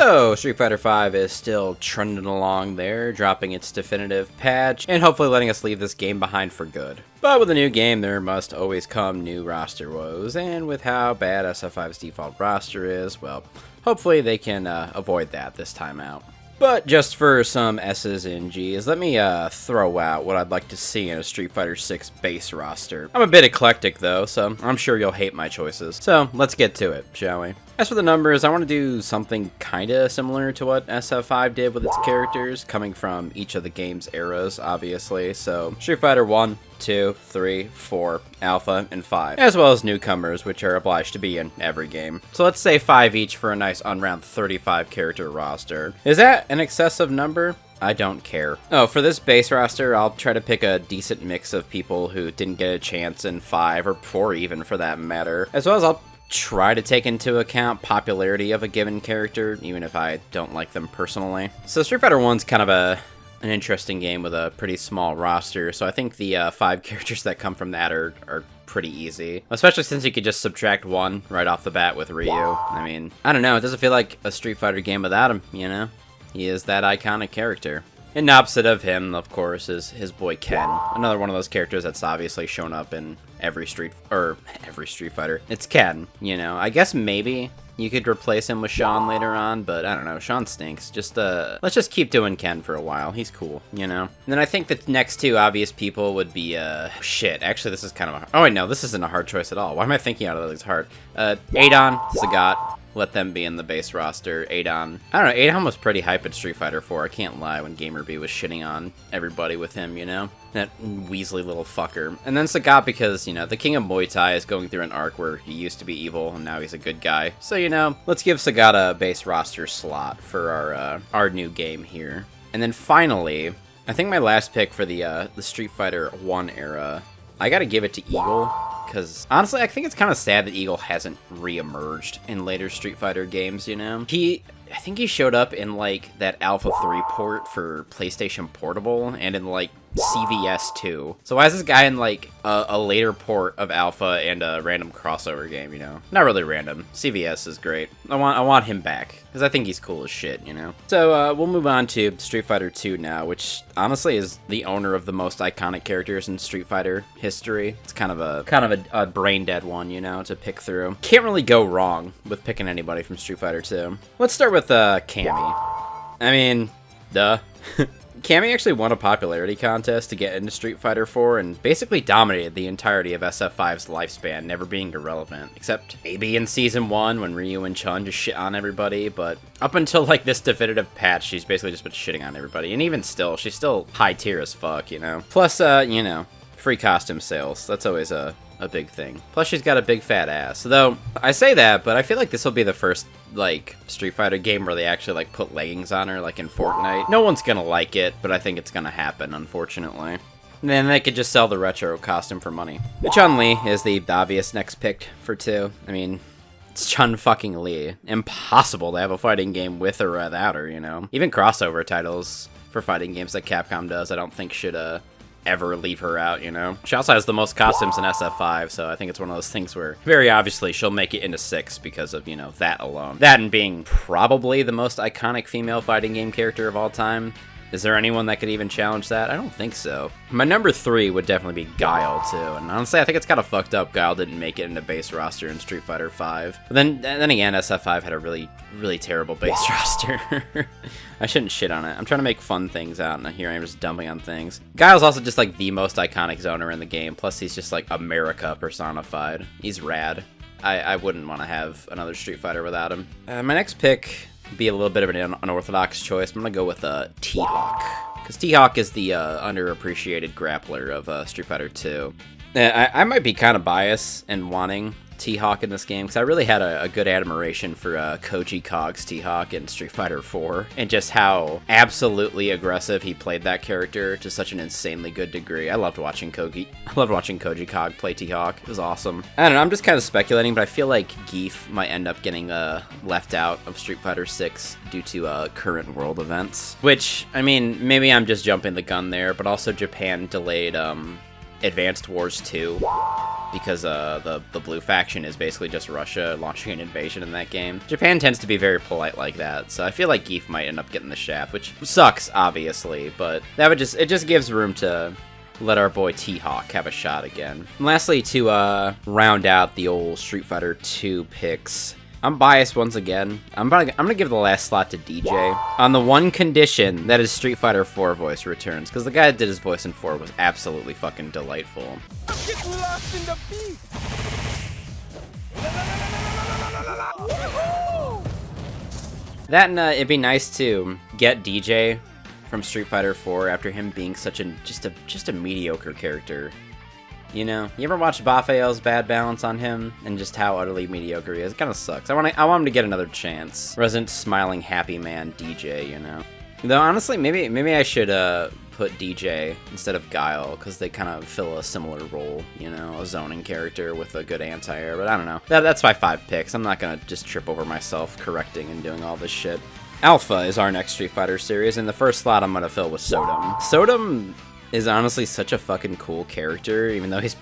So, Street Fighter V is still trundling along there, dropping its definitive patch, and hopefully letting us leave this game behind for good. But with a new game, there must always come new roster woes, and with how bad SF5's default roster is, well, hopefully they can avoid that this time out. But just for some S's and G's, let me throw out what I'd like to see in a Street Fighter 6 base roster. I'm a bit eclectic though, so I'm sure you'll hate my choices. So let's get to it, shall we? As for the numbers, I want to do something kinda similar to what SF5 did with its characters, coming from each of the game's eras, obviously. So Street Fighter 1, 2, 3, 4, Alpha, and 5, as well as newcomers, which are obliged to be in every game. So let's say 5 each for a nice unround 35 character roster. Is that an excessive number? I don't care. Oh, for this base roster, I'll try to pick a decent mix of people who didn't get a chance in 5, or 4 even for that matter, as well as I'll try to take into account popularity of a given character, even if I don't like them personally. So Street Fighter 1's kind of an interesting game with a pretty small roster, so I think the 5 characters that come from that are pretty easy. Especially since you could just subtract 1 right off the bat with Ryu. I mean, I don't know, it doesn't feel like a Street Fighter game without him, you know? He is that iconic character. And opposite of him, of course, is his boy Ken. Another one of those characters that's obviously shown up in every Street Fighter. It's Ken, you know. I guess maybe you could replace him with Sean later on, but I don't know. Sean stinks. Just, let's just keep doing Ken for a while. He's cool, you know? And then I think the next 2 obvious people would be, shit. Actually, this is kind of oh, wait, no, this isn't a hard choice at all. Why am I thinking out of these hard? Adon, Sagat. Let them be in the base roster. Adon. I don't know, Adon was pretty hype at Street Fighter 4, I can't lie, when GamerB was shitting on everybody with him, you know? That Weasley little fucker. And then Sagat because, you know, the King of Muay Thai is going through an arc where he used to be evil and now he's a good guy. So, you know, let's give Sagat a base roster slot for our new game here. And then finally, I think my last pick for the Street Fighter 1 era, I gotta give it to Eagle. Because, honestly, I think it's kind of sad that Eagle hasn't re-emerged in later Street Fighter games, you know? I think he showed up in, like, that Alpha 3 port for PlayStation Portable, and in, like, CVS 2. So why is this guy in, like, a later port of Alpha and a random crossover game, you know? Not really random. CVS is great. I want him back, because I think he's cool as shit, you know? So, we'll move on to Street Fighter 2 now, which, honestly, is the owner of the most iconic characters in Street Fighter history. It's kind of a brain-dead one, you know, to pick through. Can't really go wrong with picking anybody from Street Fighter 2. Let's start with, Cammy. I mean, duh. Cammy actually won a popularity contest to get into Street Fighter 4 and basically dominated the entirety of SF5's lifespan, never being irrelevant. Except maybe in Season 1 when Ryu and Chun just shit on everybody, but up until like this definitive patch, she's basically just been shitting on everybody. And even still, she's still high tier as fuck, you know? Plus, you know, free costume sales. That's always a big thing. Plus, she's got a big fat ass. Though, I say that, but I feel like this will be the first, like, Street Fighter game where they actually, like, put leggings on her, like in Fortnite. No one's gonna like it, but I think it's gonna happen, unfortunately. And then they could just sell the retro costume for money. Chun-Li is the obvious next pick for 2. I mean, it's Chun-fucking-Li. Impossible to have a fighting game with or without her, you know? Even crossover titles for fighting games that Capcom does, I don't think should, ever leave her out, you know? She also has the most costumes in SF5, so I think it's one of those things where, very obviously, she'll make it into 6 because of, you know, that alone. That and being probably the most iconic female fighting game character of all time. Is there anyone that could even challenge that? I don't think so. My number 3 would definitely be Guile, too. And honestly, I think it's kind of fucked up Guile didn't make it into base roster in Street Fighter 5. But then again, SF5 had a really, really terrible base roster. I shouldn't shit on it. I'm trying to make fun things out, and here I am just dumping on things. Guile's also just, like, the most iconic zoner in the game. Plus, he's just, like, America personified. He's rad. I wouldn't want to have another Street Fighter without him. My next pick be a little bit of an unorthodox choice. I'm gonna go with T-Hawk, because T-Hawk is the underappreciated grappler of Street Fighter 2. I might be kind of biased in wanting T-Hawk in this game, because I really had a good admiration for Koji Kog's T-Hawk in Street Fighter 4, and just how absolutely aggressive he played that character to such an insanely good degree. I loved watching Koji Kog play T-Hawk. It was awesome. I don't know, I'm just kind of speculating, but I feel like Geef might end up getting left out of Street Fighter 6 due to current world events. Which, I mean, maybe I'm just jumping the gun there, but also Japan delayed Advanced Wars 2, because the blue faction is basically just Russia launching an invasion in that game. Japan tends to be very polite like that, so I feel like Geef might end up getting the shaft, which sucks, obviously, but that would it just gives room to let our boy T-Hawk have a shot again. And lastly, to round out the old Street Fighter 2 picks, I'm biased once again. I'm gonna give the last slot to DJ on the one condition that his Street Fighter 4 voice returns, because the guy that did his voice in 4 was absolutely fucking delightful. Get lost in the beat. That and it'd be nice to get DJ from Street Fighter 4 after him being such just a mediocre character. You know, you ever watch Baffael's Bad Balance on him and just how utterly mediocre he is? It kind of sucks. I want him to get another chance. Resident smiling happy man DJ, you know. Though honestly, maybe I should put DJ instead of Guile, because they kind of fill a similar role, you know, a zoning character with a good anti-air. But I don't know. That's my 5 picks. I'm not gonna just trip over myself correcting and doing all this shit. Alpha is our next Street Fighter series, and the first slot I'm gonna fill with Sodom. Sodom is honestly such a fucking cool character, even though his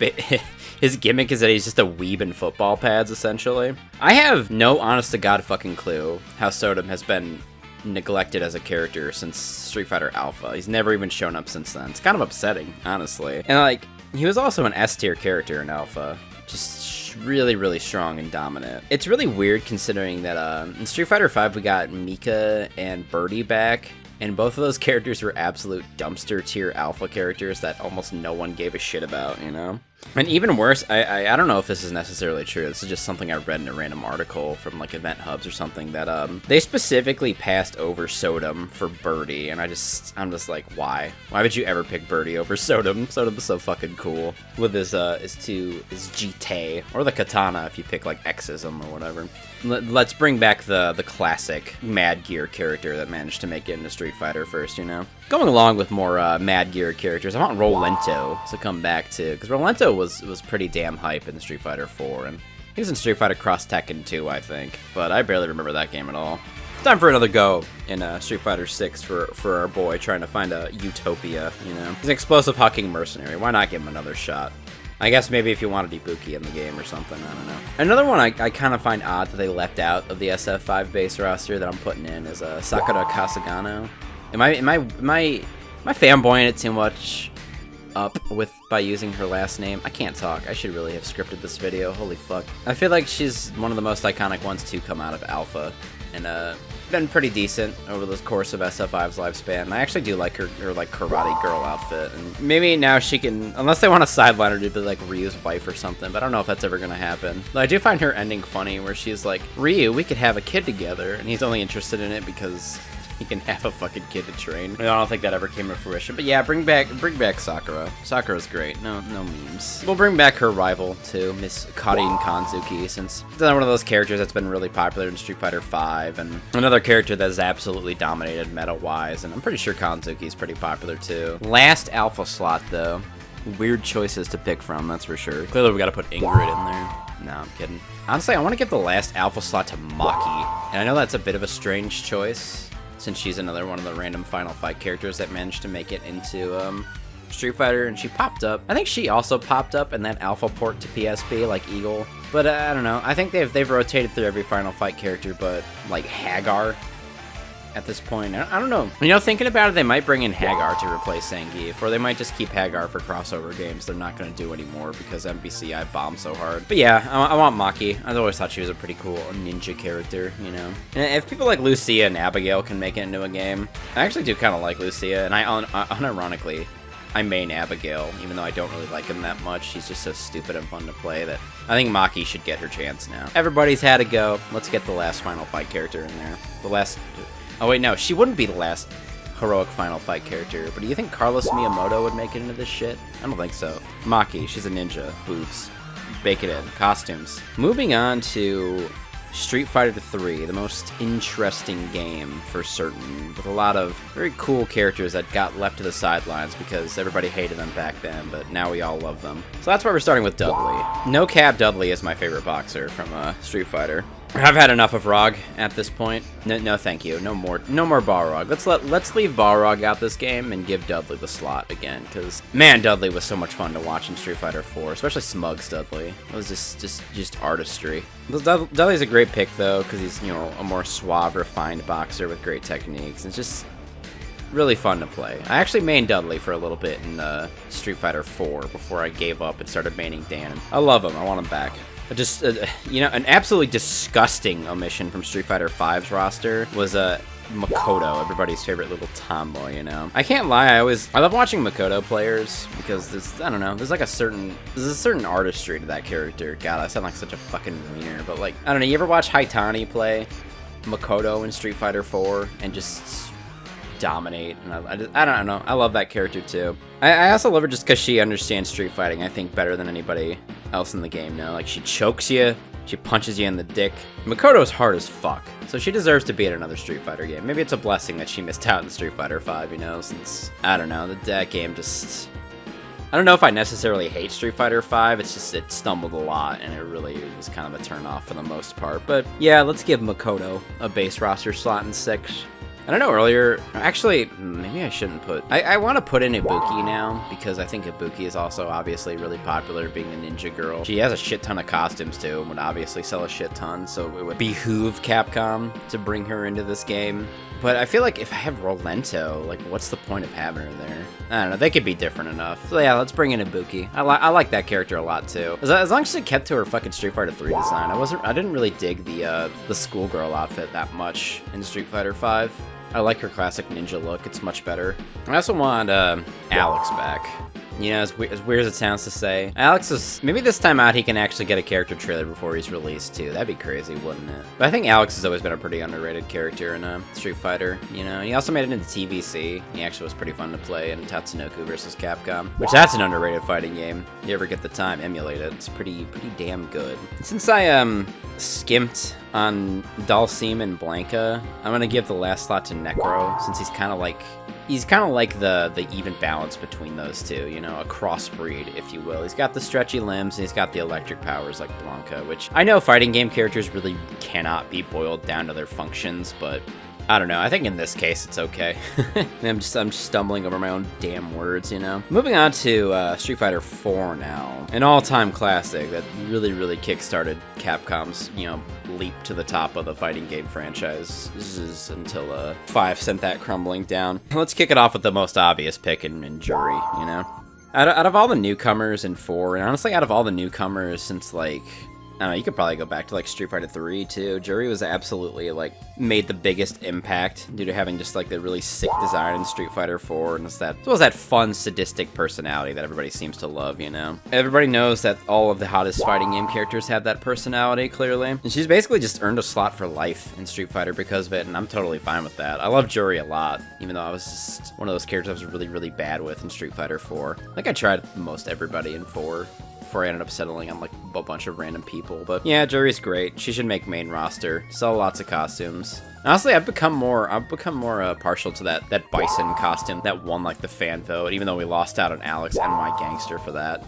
gimmick is that he's just a weeb in football pads, essentially. I have no honest-to-God fucking clue how Sodom has been neglected as a character since Street Fighter Alpha. He's never even shown up since then. It's kind of upsetting, honestly. And, like, he was also an S-tier character in Alpha. Just really, really strong and dominant. It's really weird considering that in Street Fighter 5 we got Mika and Birdie back, and both of those characters were absolute dumpster tier alpha characters that almost no one gave a shit about, you know? And even worse, I don't know if this is necessarily true, this is just something I read in a random article from like Event Hubs or something, that they specifically passed over Sodom for Birdie, and I'm just like, why? Why would you ever pick Birdie over Sodom? Sodom's so fucking cool. With his GT, or the Katana if you pick like Xism or whatever. Let's bring back the classic Mad Gear character that managed to make it into Street Fighter first, you know? Going along with more Mad Gear characters, I want Rolento to come back too, because Rolento was pretty damn hype in Street Fighter 4, and he was in Street Fighter Cross Tekken 2, I think, but I barely remember that game at all. Time for another go in Street Fighter 6 for our boy trying to find a utopia, you know? He's an explosive hucking mercenary, why not give him another shot? I guess maybe if you wanted Ibuki in the game or something, I don't know. Another one I kind of find odd that they left out of the SF5 base roster that I'm putting in is Sakura Kasagano. Am I fanboying it too much by using her last name? I can't talk. I should really have scripted this video. Holy fuck. I feel like she's one of the most iconic ones to come out of Alpha, and been pretty decent over the course of SF5's lifespan. I actually do like her like karate girl outfit, and maybe now she can, unless they want to sideline her to be like Ryu's wife or something, but I don't know if that's ever gonna happen. Though I do find her ending funny, where she's like, Ryu, we could have a kid together, and he's only interested in it because he can have a fucking kid to train. I don't think that ever came to fruition, but yeah, bring back Sakura. Sakura's great. No memes. We'll bring back her rival too, Miss Karin Kanzuki, since it's one of those characters that's been really popular in Street Fighter 5, and another character that has absolutely dominated meta-wise, and I'm pretty sure Kanzuki's pretty popular too. Last alpha slot though, weird choices to pick from, that's for sure. Clearly we gotta put Ingrid in there. No, I'm kidding. Honestly, I want to give the last alpha slot to Maki, and I know that's a bit of a strange choice, since she's another one of the random Final Fight characters that managed to make it into Street Fighter, and she popped up. I think she also popped up in that alpha port to PSP, like Eagle. But I don't know. I think they've rotated through every Final Fight character, but like Hagar at this point. I don't know. You know, thinking about it, they might bring in Hagar to replace Zangief, or they might just keep Hagar for crossover games they're not going to do anymore because MVCI bombed so hard. But yeah, I want Maki. I've always thought she was a pretty cool ninja character, you know? And if people like Lucia and Abigail can make it into a game, I actually do kind of like Lucia, and I unironically, I main Abigail, even though I don't really like him that much. She's just so stupid and fun to play that I think Maki should get her chance now. Everybody's had a go. Let's get the last Final Fight character in there. Oh wait, no, she wouldn't be the last heroic Final Fight character, but do you think Carlos Miyamoto would make it into this shit? I don't think so. Maki, she's a ninja. Boobs. Bake it in. Costumes. Moving on to Street Fighter 3, the most interesting game for certain, with a lot of very cool characters that got left to the sidelines because everybody hated them back then, but now we all love them. So that's why we're starting with Dudley. No Cap Dudley is my favorite boxer from Street Fighter. I've had enough of Rog at this point. No, thank you. No more Balrog. Let's leave Balrog out this game and give Dudley the slot again, because man, Dudley was so much fun to watch in Street Fighter 4, especially Smug's Dudley. It was just artistry. Dudley's a great pick though, because he's, you know, a more suave, refined boxer with great techniques. It's just really fun to play. I actually mained Dudley for a little bit in Street Fighter 4 before I gave up and started maining Dan. I love him. I want him back. Just, you know, an absolutely disgusting omission from Street Fighter V's roster was Makoto, everybody's favorite little tomboy, you know. I can't lie, I love watching Makoto players because there's, I don't know, there's a certain artistry to that character. God, I sound like such a fucking wiener, but like, I don't know, you ever watch Haitani play Makoto in Street Fighter 4 and just dominate? And I don't know, I love that character too. I also love her just because she understands street fighting, I think, better than anybody else in the game now. Like, she chokes you, she punches you in the dick. Makoto's hard as fuck, so she deserves to be in another Street Fighter game. Maybe it's a blessing that she missed out in Street Fighter 5, you know, since, I don't know, that game just... I don't know if I necessarily hate Street Fighter 5, it's just it stumbled a lot, and it really was kind of a turn-off for the most part. But yeah, let's give Makoto a base roster slot in 6. I don't know, earlier, actually, maybe I shouldn't put, I want to put in Ibuki now, because I think Ibuki is also obviously really popular being a ninja girl. She has a shit ton of costumes too, and would obviously sell a shit ton, so it would behoove Capcom to bring her into this game. But I feel like if I have Rolento, like, what's the point of having her there? I don't know, they could be different enough. So yeah, let's bring in Ibuki. I like that character a lot too. As long as she kept to her fucking Street Fighter 3 design, I didn't really dig the schoolgirl outfit that much in Street Fighter 5. I like her classic ninja look, it's much better. I also want Alex back. You know, as weird as it sounds to say. Alex is, maybe this time out he can actually get a character trailer before he's released too. That'd be crazy, wouldn't it? But I think Alex has always been a pretty underrated character in Street Fighter. You know, he also made it into TVC. He actually was pretty fun to play in Tatsunoko vs. Capcom, which that's an underrated fighting game. If you ever get the time, emulate it. It's pretty damn good. Since I skimped on Dalsim and Blanca, I'm gonna give the last slot to Necro, since he's kind of like the even balance between those two, you know, a crossbreed, if you will. He's got the stretchy limbs, and he's got the electric powers like Blanca, which I know fighting game characters really cannot be boiled down to their functions, but I don't know, I think in this case it's okay. I'm just stumbling over my own damn words, you know? Moving on to Street Fighter 4 now. An all-time classic that really kickstarted Capcom's, you know, leap to the top of the fighting game franchise. This is until 5 sent that crumbling down. Let's kick it off with the most obvious pick in Jury, you know? Out of all the newcomers in 4, and honestly out of all the newcomers since, like, I don't know, you could probably go back to, like, Street Fighter 3, too. Jury was absolutely, like, made the biggest impact due to having just, like, the really sick design in Street Fighter 4, and it's that fun, sadistic personality that everybody seems to love, you know? Everybody knows that all of the hottest fighting game characters have that personality, clearly. And she's basically just earned a slot for life in Street Fighter because of it, and I'm totally fine with that. I love Jury a lot, even though I was just one of those characters I was really bad with in Street Fighter 4. I think I tried most everybody in 4. Before I ended up settling on like a bunch of random people. But yeah, Jury's great. She should make main roster. Sell lots of costumes. Honestly, I've become more partial to that Bison costume that won like the fan vote, even though we lost out on Alex and my Gangster for that.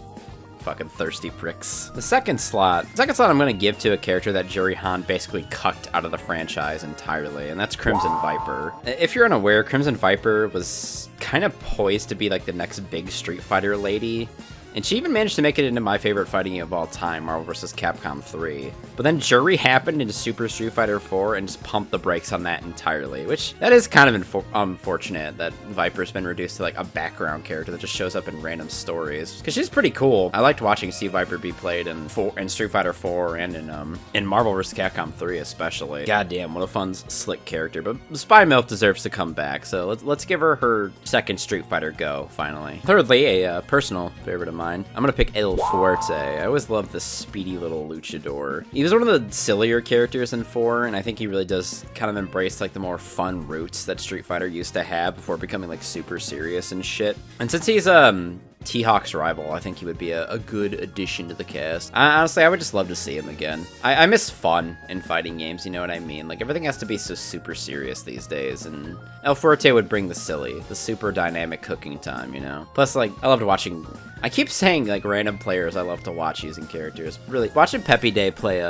Fucking thirsty pricks. The second slot I'm gonna give to a character that Jury Han basically cucked out of the franchise entirely, and that's Crimson Viper. If you're unaware, Crimson Viper was kind of poised to be like the next big Street Fighter lady. And she even managed to make it into my favorite fighting game of all time, Marvel vs. Capcom 3. But then Jury happened into Super Street Fighter 4 and just pumped the brakes on that entirely, which that is kind of unfortunate that Viper's been reduced to like a background character that just shows up in random stories. Because she's pretty cool. I liked watching C Viper be played in Street Fighter 4 and in Marvel vs. Capcom 3 especially. Goddamn, what a fun, slick character. But Spy Milf deserves to come back, so let's give her second Street Fighter go, finally. Thirdly, a personal favorite of mine. I'm gonna pick El Fuerte. I always loved this speedy little luchador. He was one of the sillier characters in 4, and I think he really does kind of embrace like the more fun roots that Street Fighter used to have before becoming like super serious and shit. And since he's T-Hawk's rival. I think he would be a good addition to the cast. Honestly, I would just love to see him again. I miss fun in fighting games, you know what I mean? Like, everything has to be so super serious these days, and El Fuerte would bring the silly, the super dynamic cooking time, you know? Plus, like, I loved watching... I keep saying, like, random players I love to watch using characters. Really, watching Pepe Day play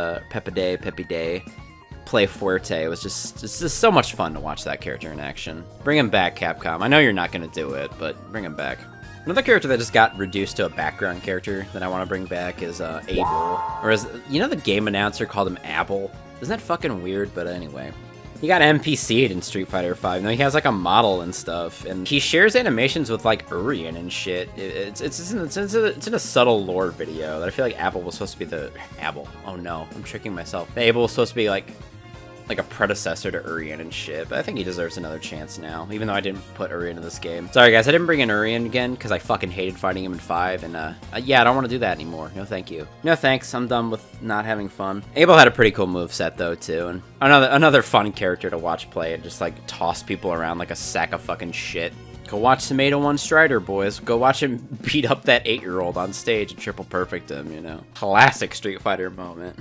Fuerte was just, it's just so much fun to watch that character in action. Bring him back, Capcom. I know you're not going to do it, but bring him back. Another character that just got reduced to a background character that I want to bring back is Abel. Or as, you know, the game announcer called him Abel? Isn't that fucking weird? But anyway. He got NPC'd in Street Fighter V. Now he has like a model and stuff, and he shares animations with like Urien and shit. It's in a subtle lore video that I feel like Abel was supposed to be the... Abel. Oh no, I'm tricking myself. Abel was supposed to be like a predecessor to Urien and shit, but I think he deserves another chance now, even though I didn't put Urien in this game. Sorry guys, I didn't bring in Urien again because I fucking hated fighting him in 5, and yeah, I don't want to do that anymore. No thank you. No thanks, I'm done with not having fun. Abel had a pretty cool moveset though too, and another fun character to watch play and just like toss people around like a sack of fucking shit. Go watch Tomato 1 Strider, boys. Go watch him beat up that 8-year-old on stage and triple perfect him, you know. Classic Street Fighter moment.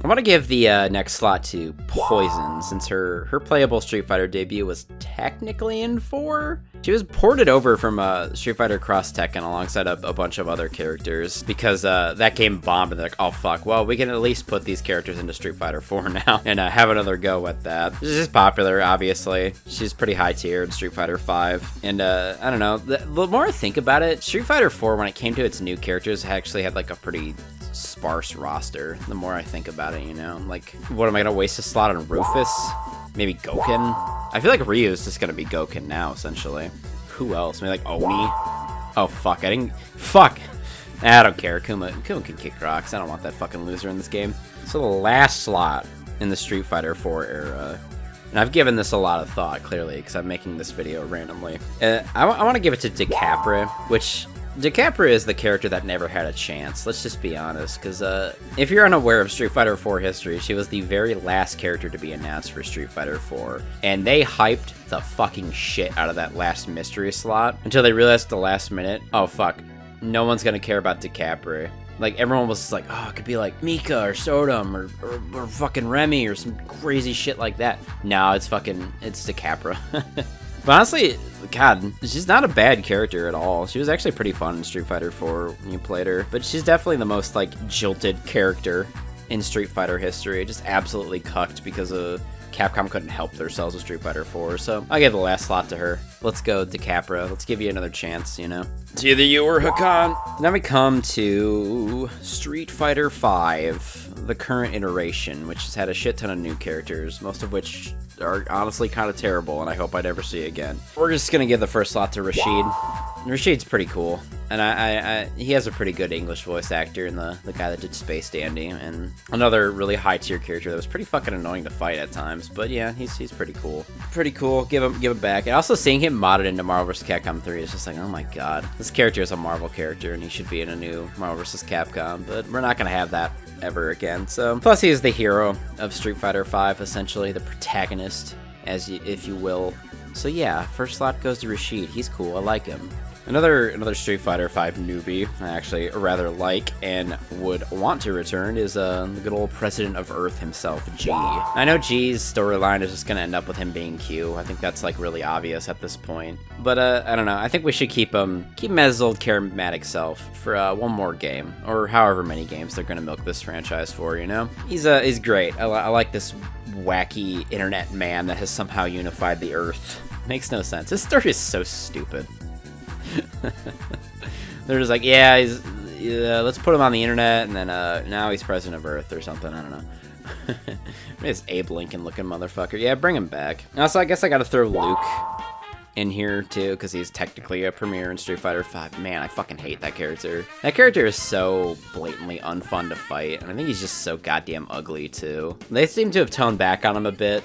I want to give the next slot to Poison, since her playable Street Fighter debut was technically in 4. She was ported over from Street Fighter Cross Tekken alongside a bunch of other characters, because that game bombed, and they're like, oh fuck, well, we can at least put these characters into Street Fighter 4 now, and have another go at that. She's just popular, obviously. She's pretty high tier in Street Fighter 5, and I don't know, the more I think about it, Street Fighter 4, when it came to its new characters, actually had like a pretty sparse roster, the more I think about it, you know? Like, what, am I gonna waste a slot on Rufus? Maybe Gouken? I feel like Ryu's just gonna be Gouken now, essentially. Who else? Maybe like Oni? Oh, fuck, fuck! I don't care, Kuma can kick rocks, I don't want that fucking loser in this game. So the last slot in the Street Fighter 4 era, and I've given this a lot of thought, clearly, because I'm making this video randomly. I want to give it to Decapre, which... Decapre is the character that never had a chance, let's just be honest, because if you're unaware of Street Fighter 4 history, she was the very last character to be announced for Street Fighter 4, and they hyped the fucking shit out of that last mystery slot until they realized at the last minute, oh fuck, no one's gonna care about Decapre. Like, everyone was just like, oh, it could be like Mika or Sodom or fucking Remy or some crazy shit like that. No, it's Decapre. But honestly, God, she's not a bad character at all. She was actually pretty fun in Street Fighter 4 when you played her. But she's definitely the most, like, jilted character in Street Fighter history. Just absolutely cucked because Capcom couldn't help themselves with Street Fighter 4. So I'll give the last slot to her. Let's go, Decapre. Let's give you another chance, you know? It's either you or Hakan. Then we come to Street Fighter 5, the current iteration, which has had a shit ton of new characters, most of which are honestly kind of terrible, and I hope I never see again. We're just gonna give the first slot to Rashid. Rashid's pretty cool, and he has a pretty good English voice actor in the guy that did Space Dandy, and another really high tier character that was pretty fucking annoying to fight at times, but yeah, he's pretty cool. Pretty cool. Give him back. And also seeing him modded into Marvel vs. Capcom 3 is just like, oh my god, this character is a Marvel character, and he should be in a new Marvel vs. Capcom, but we're not gonna have that ever again. So plus he is the hero of Street Fighter 5, essentially the protagonist, if you will. So yeah, first slot goes to Rashid. He's cool. I like him. Another Street Fighter 5 newbie I actually rather like and would want to return is the good old President of Earth himself, G. I know G's storyline is just gonna end up with him being Q. I think that's like really obvious at this point. But I don't know. I think we should keep him as his old charismatic self for one more game, or however many games they're gonna milk this franchise for. You know, he's great. I like this wacky internet man that has somehow unified the Earth. Makes no sense. This story is so stupid. They're just like, yeah, let's put him on the internet, and then now he's president of Earth or something. I don't know. Maybe it's Abe Lincoln looking motherfucker. Yeah, bring him back. Also, I guess I gotta throw Luke in here too, because he's technically a premier in Street Fighter 5. Man, I fucking hate that character. That character is so blatantly unfun to fight, and I think he's just so goddamn ugly too. They seem to have toned back on him a bit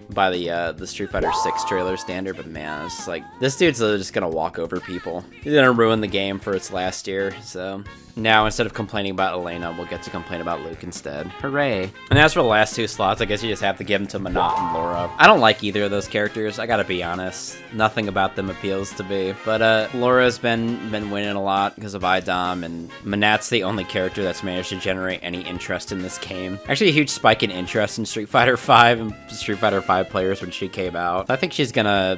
by the Street Fighter 6 trailer standard, but man, it's just like, this dude's literally just gonna walk over people. He's gonna ruin the game for its last year, so... Now, instead of complaining about Elena, we'll get to complain about Luke instead. Hooray. And as for the last 2 slots, I guess you just have to give them to Manat and Laura. I don't like either of those characters, I gotta be honest. Nothing about them appeals to me. But Laura's been winning a lot because of IDOM, and Manat's the only character that's managed to generate any interest in this game. Actually, a huge spike in interest in Street Fighter V and Street Fighter V players when she came out. I think she's gonna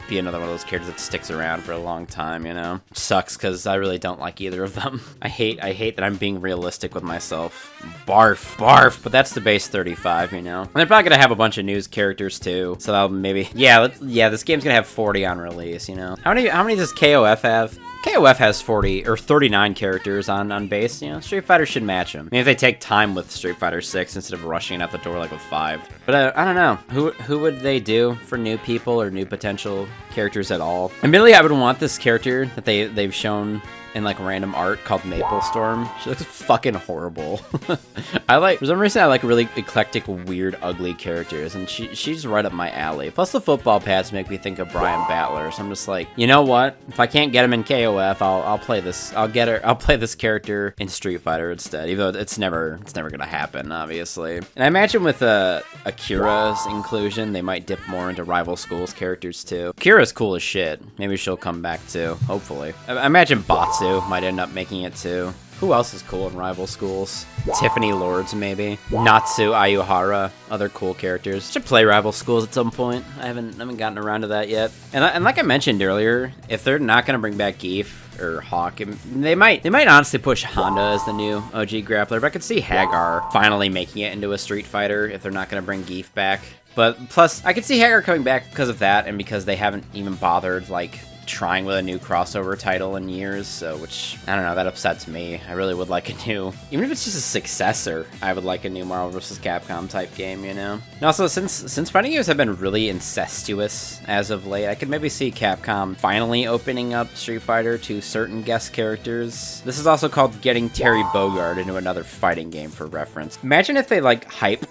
be another one of those characters that sticks around for a long time, you know? Sucks, because I really don't like either of them. I hate that I'm being realistic with myself. Barf, barf, but that's the base 35, you know? And they're probably gonna have a bunch of news characters, too, so that'll maybe... Yeah, this game's gonna have 40 on release, you know? How many does KOF have? KOF has 40 or 39 characters on base. You know, Street Fighter should match them. I mean, if they take time with Street Fighter 6 instead of rushing it out the door like with 5. But I don't know. Who would they do for new people or new potential characters at all? Admittedly, I would want this character that they've shown in like random art called Maple Storm. She looks fucking horrible. For some reason I like really eclectic, weird, ugly characters, and she's right up my alley. Plus the football pads make me think of Brian Battler, so I'm just like, you know what? If I can't get him in KOF, I'll play this. I'll play this character in Street Fighter instead, even though it's never gonna happen, obviously. And I imagine with Akira's inclusion, they might dip more into rival schools characters too. Akira's cool as shit. Maybe she'll come back too, hopefully. I imagine Batsu might end up making it too. Who else is cool in rival schools? Tiffany Lords, maybe. Natsu Ayuhara, other cool characters. Should play rival schools at some point. I haven't gotten around to that yet. And like I mentioned earlier, if they're not gonna bring back Geef or Hawk, they might honestly push Honda as the new OG grappler. But I could see Hagar finally making it into a Street Fighter if they're not gonna bring Geef back. But plus, I could see Hagar coming back because of that, and because they haven't even bothered like trying with a new crossover title in years, so which, I don't know, that upsets me. I really would like a new, even if it's just a successor, I would like a new Marvel vs. Capcom type game, you know? And also, since fighting games have been really incestuous as of late, I could maybe see Capcom finally opening up Street Fighter to certain guest characters. This is also called getting Terry Bogard into another fighting game for reference. Imagine if they, like, hype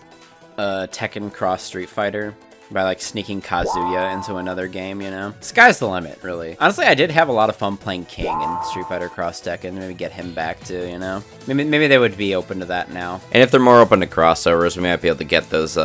Tekken Cross Street Fighter by like sneaking Kazuya into another game, you know? Sky's the limit, really. Honestly, I did have a lot of fun playing King in Street Fighter Cross Tekken. Maybe get him back too, you know? Maybe they would be open to that now. And if they're more open to crossovers, we might be able to get those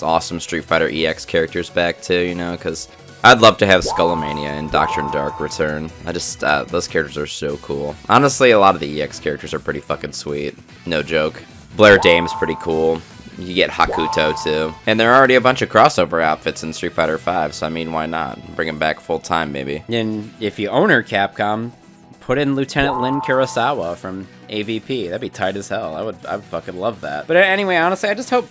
awesome Street Fighter EX characters back too, you know? Because I'd love to have Skullomania and Doctrine Dark return. I just, those characters are so cool. Honestly, a lot of the EX characters are pretty fucking sweet. No joke. Blair Dame's pretty cool. You get Hakuto too. And there are already a bunch of crossover outfits in Street Fighter V, so I mean, why not? Bring them back full time, maybe. And if you own her, Capcom, put in Lieutenant Lin Kurosawa from AVP. That'd be tight as hell. I'd fucking love that. But anyway, honestly, I just hope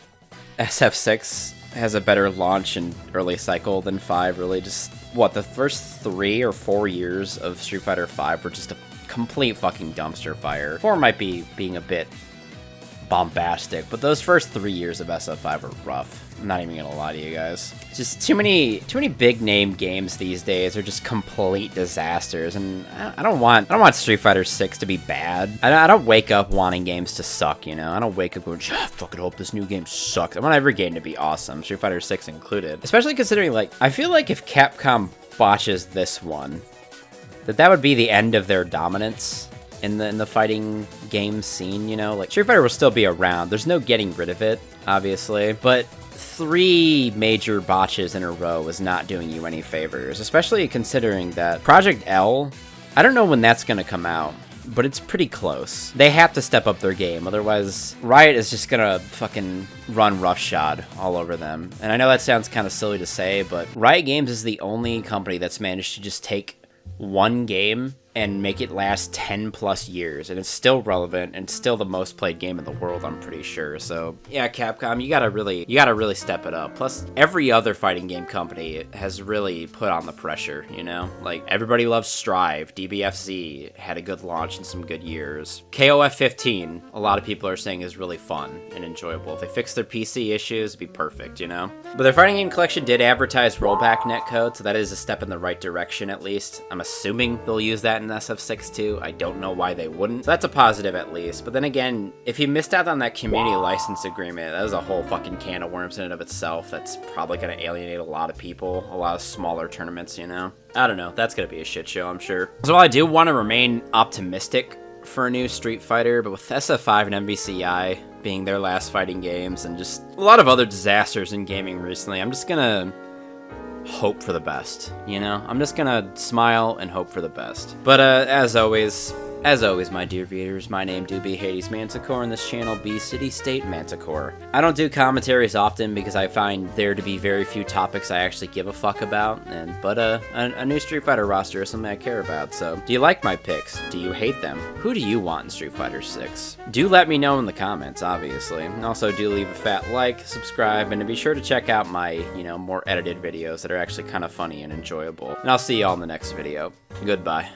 SF6 has a better launch and early cycle than 5, really. Just, what, the first 3 or 4 years of Street Fighter V were just a complete fucking dumpster fire. 4 might be being a bit bombastic, but those first 3 years of SF5 were rough. I'm not even gonna lie to you guys. Just too many big name games these days are just complete disasters, and I don't want Street Fighter 6 to be bad. I don't wake up wanting games to suck, you know? I don't wake up going, I fucking hope this new game sucks. I want every game to be awesome, Street Fighter 6 included. Especially considering, like, I feel like if Capcom botches this one, that would be the end of their dominance in the fighting game scene, you know? Like, Street Fighter will still be around. There's no getting rid of it, obviously, but 3 major botches in a row is not doing you any favors, especially considering that Project L, I don't know when that's gonna come out, but it's pretty close. They have to step up their game, otherwise Riot is just gonna fucking run roughshod all over them. And I know that sounds kind of silly to say, but Riot Games is the only company that's managed to just take one game and make it last 10 plus years, and it's still relevant and still the most played game in the world, I'm pretty sure. So yeah, Capcom, you gotta really step it up. Plus every other fighting game company has really put on the pressure, you know? Like, everybody loves Strive. DBFZ had a good launch and some good years. KOF 15, a lot of people are saying is really fun and enjoyable. If they fix their PC issues, it'd be perfect, you know? But their fighting game collection did advertise rollback netcode, so that is a step in the right direction, at least. I'm assuming they'll use that in SF6 too. I don't know why they wouldn't. So that's a positive at least. But then again, if you missed out on that community license agreement, that was a whole fucking can of worms in and of itself. That's probably going to alienate a lot of people, a lot of smaller tournaments, you know? I don't know. That's going to be a shit show, I'm sure. So while I do want to remain optimistic for a new Street Fighter, but with SF5 and MVCI being their last fighting games and just a lot of other disasters in gaming recently, I'm just gonna hope for the best, you know? I'm just gonna smile and hope for the best. But as always, my dear viewers, my name do be HadesManticore, and this channel be City State Manticore. I don't do commentaries often because I find there to be very few topics I actually give a fuck about, but a new Street Fighter roster is something I care about, so do you like my picks? Do you hate them? Who do you want in Street Fighter 6? Do let me know in the comments, obviously. And also do leave a fat like, subscribe, and be sure to check out my, you know, more edited videos that are actually kind of funny and enjoyable. And I'll see you all in the next video. Goodbye.